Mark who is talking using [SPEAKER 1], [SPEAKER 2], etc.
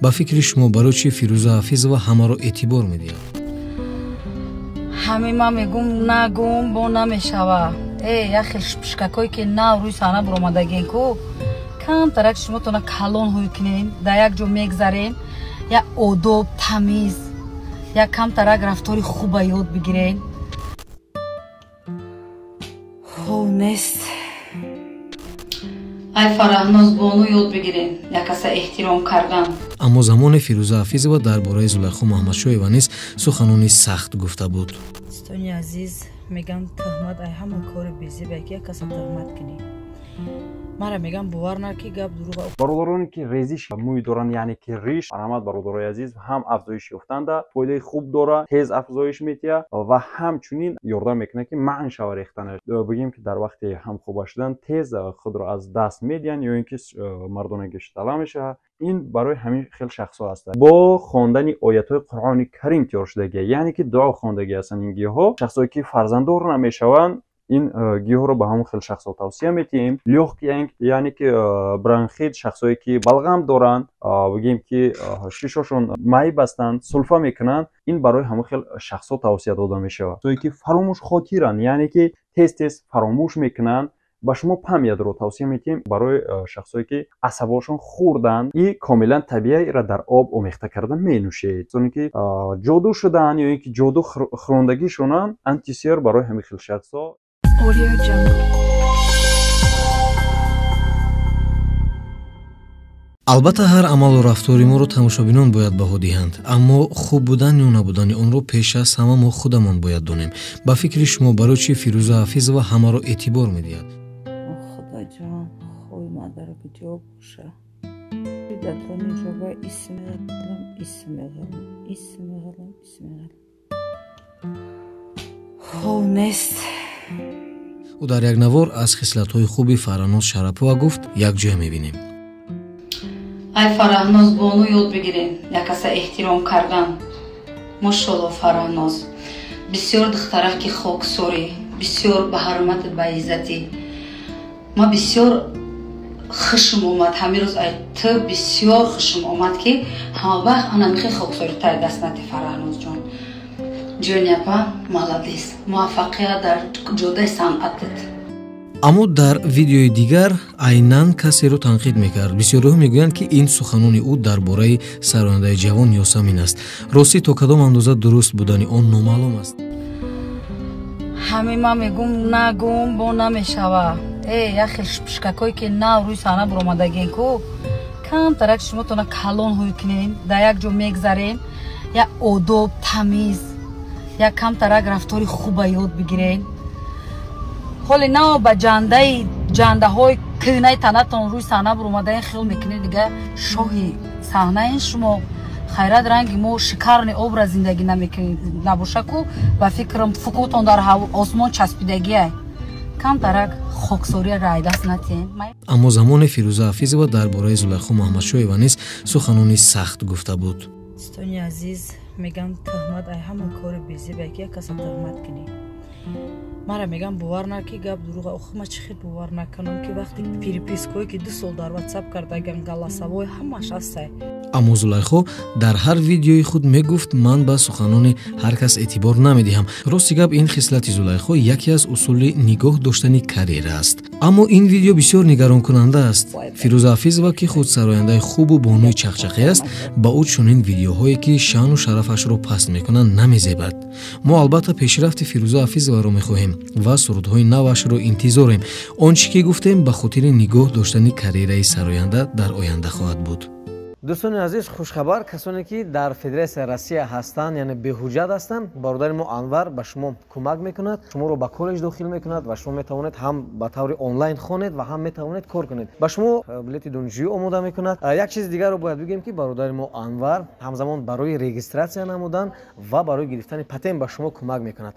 [SPEAKER 1] ба фикри шумо барои чӣ Фирӯза Ҳафизова ҳамаро эътибор медиҳад?
[SPEAKER 2] ҳамин ман мегум нагум бо намешава. Яхел шипшкакое ки нав рӯи саҳна биромадагин ку камтарак шумотона калон ҳӯй кунен, дар як ҷо мегзарен, я одоб, тамиз, я камтарак рафтори хуба ёд бигирен. Нест. Ай Фараҳноз бону ёд бигирен, як каса эҳтиром кардан.
[SPEAKER 1] аммо замоне Фирӯза Ҳафизова дар бораи Зулайхо Муҳаммадшоева низ суханони сахт гуфта буд.
[SPEAKER 2] Достони азиз, меган тӯҳмат ай ҳамон кори безебе ки як каса тӯҳмат кунӣ. Мара меган бовар наки гап дурӯғ.
[SPEAKER 3] бародароне ки резиш мӯй доранд, яъне ки риш, марҳамат бародарои азиз, ҳам афзоиш ёфтанда фоидаи хуб дора, тез афзоиш метиҳад ва ҳамчунин ёрдам мекунад ки маън шава рехтанаш. бигем ки дар вақти ҳамхоба шудан тез худро аз даст медиҳанд ё ин ки мардонагӣ тала мешавад. ин барои ҳамин хел шахсҳо аст. бо хондани оятҳои Қуръони Карим тиёр шудагӣ, яъне ки дуо хондагӣ ҳастанд ин гиёҳҳо. шахсое ки фарзанддор намешаванд, ин гиёҳро ба ҳамон хел шахсҳо тавсия метиҳем. лёгкий, яъне ки бронхит, шахсое ки балғам доранд, бигем ки шишошон майб ҳастанд, сулфа мекунанд, ин барои ҳамон хел шахсҳо тавсия дода мешавад. шахсое ки фаромӯшхотиранд, яъне ки тез фаромӯш мекунанд, ба шумо памятро тавсия метиҳем. барои шахсое ки асабошон хурданд, и комилан табииро дар об омехта карда менӯшед. чуне ки ҷоду шуданд ё ин ки ҷоду хӯрондагишонанд, антисер барои ҳамин хел шахсҳо.
[SPEAKER 1] албатта ҳар амалу рафтори моро тамошобинон бояд баҳо диҳанд, аммо хуб будан ё набудани онро пеш аз ҳама мо худамон бояд донем. ба фикри шумо барои чӣ Фирӯза Ҳафизова ҳамаро эътибор медиҳад?
[SPEAKER 2] Худаҷон, хои мадару биҷо боша. Датони ҷоба исмеғалам. Нест.
[SPEAKER 1] ӯ дар як навор аз хислатҳои хуби Фараҳноз Шарапова гуфт, якҷоя мебинем.
[SPEAKER 2] ай Фараҳноз бону ёд бигирен, як каса эҳтиром кардан. Мошалло Фараҳноз, бисёр духтараки хоксорӣ, бисёр ба ҳармати баиззатӣ. ма бисёр хушум омад, ҳамин рӯз ай ту бисёр хушум омад ки ҳамавақт анамихи хоксорӣ тай даснати Фараҳноз ҷон. ҷоняпа маладис, муваффақият дар ҷодаи санъатат.
[SPEAKER 1] аммо дар видеои дигар айнан касеро танқид мекард. бисёриҳо мегӯянд ки ин суханони ӯ дар бораи сарояндаи ҷавон Ёсамин аст. ростӣ то кадом андоза дуруст будани он номаълум аст.
[SPEAKER 2] ҳамин ман мегум нагум бо намешава. яхел шипшкакое ки нав рӯи саҳна биромадагин ку камтарак шумотона калон ҳӯй кунен, дар як ҷо мегзарен, я одоб, тамиз, я камтарак рафтори хуба ёд бигирен. ҳоли нав ба ҷандаҳои кӯнаи танатон рӯи саҳна биромадаин хел мекунед, дига шоҳи саҳнаин шумо. хайрат ранги мо шикарни образ зиндагӣ намекунед набоша ку ба фикрам фукутон дар осмон часпидагиай. камтарак хоксориро айдаст натиҳем.
[SPEAKER 1] аммо замоне Фирӯза Ҳафизова дар бораи Зулайхо Муҳаммадшоева низ суханони сахт гуфта буд.
[SPEAKER 2] достони азиз, меган тӯҳмат ай ҳамон кори безебе ки як каса тӯҳмат кунӣ. мара меган бовар наки гап дурӯғ. охи ма чӣ хел бовар накунам ки вақти перепиское ки 2 сол дар WhatsApp кардаган галасавой ҳамаш ҳастай.
[SPEAKER 1] аммо Зулайхо дар ҳар видеои худ мегуфт, ман ба суханони ҳар кас эътибор намедиҳам. рости гап, ин хислати Зулайхо яке аз усули нигоҳ доштани карьера аст. аммо ин видео бисёр нигаронкунанда аст. Фирӯза Ҳафизова ки худ сарояндаи хубу бонуи чахчахӣ аст, ба ӯ чунин видеоҳое ки шаъну шарафашро паст мекунанд намезебад. мо албатта пешрафти Фирӯза Ҳафизоваро мехоҳем ва сурудҳои навашро интизорем. он чӣ ки гуфтем ба хотири нигоҳ доштани карьераи сароянда дар оянда хоҳад буд.
[SPEAKER 4] дӯстони азиз, хушхабар, касоне ки дар Федератсияи Россия ҳастанд, яъне беҳуҷҷат ҳастанд, бародари мо Анвар ба шумо кӯмак мекунад, шуморо ба коллеҷ дохил мекунад ва шумо метавонед ҳам ба таври онлайн хонед ва ҳам метавонед кор кунед. ба шумо билети донишҷӯӣ омода мекунад. як чизи дигарро бояд бигем ки бародари мо Анвар ҳамзамон барои регистратсия намудан ва барои гирифтани патент ба шумо кӯмак мекунад.